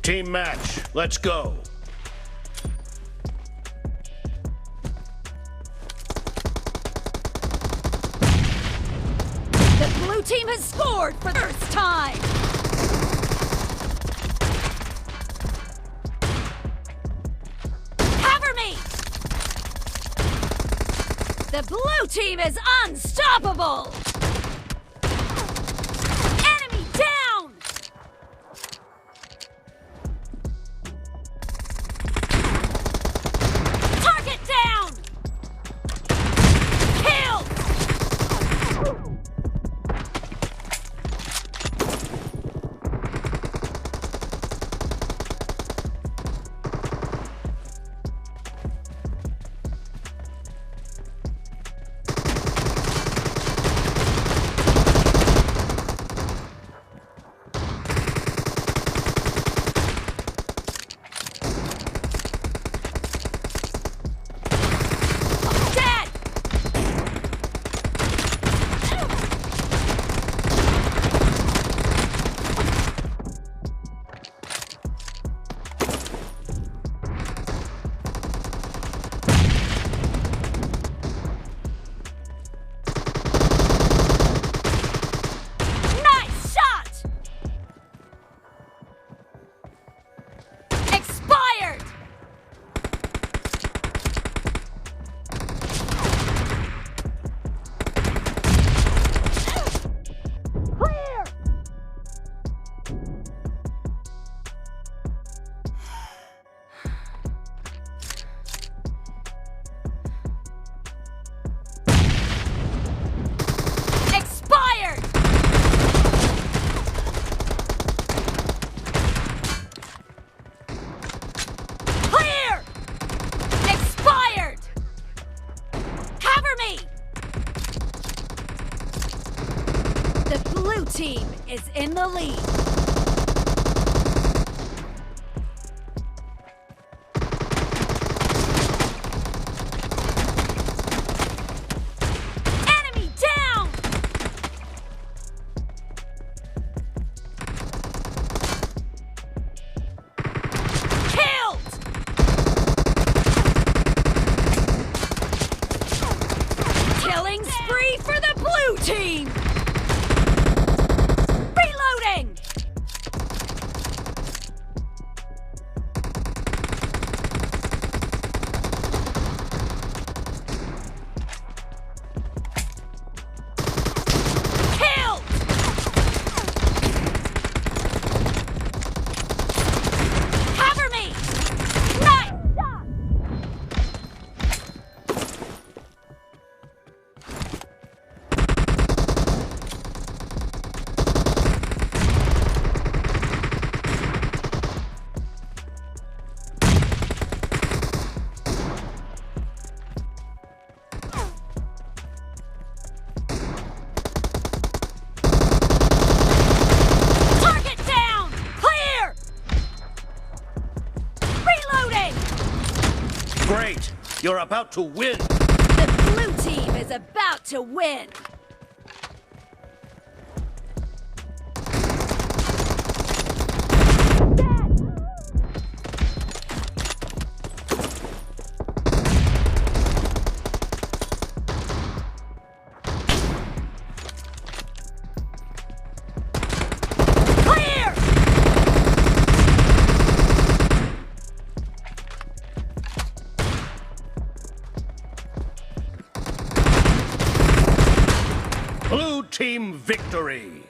Team match, let's go. The blue team has scored for the first time! Cover me! The blue team is unstoppable! Enemy down! Target down! Kill! The blue team is in the lead. Enemy down! Killed! Killing spree for the blue team! Great! You're about to win! The blue team is about to win! Blue team victory!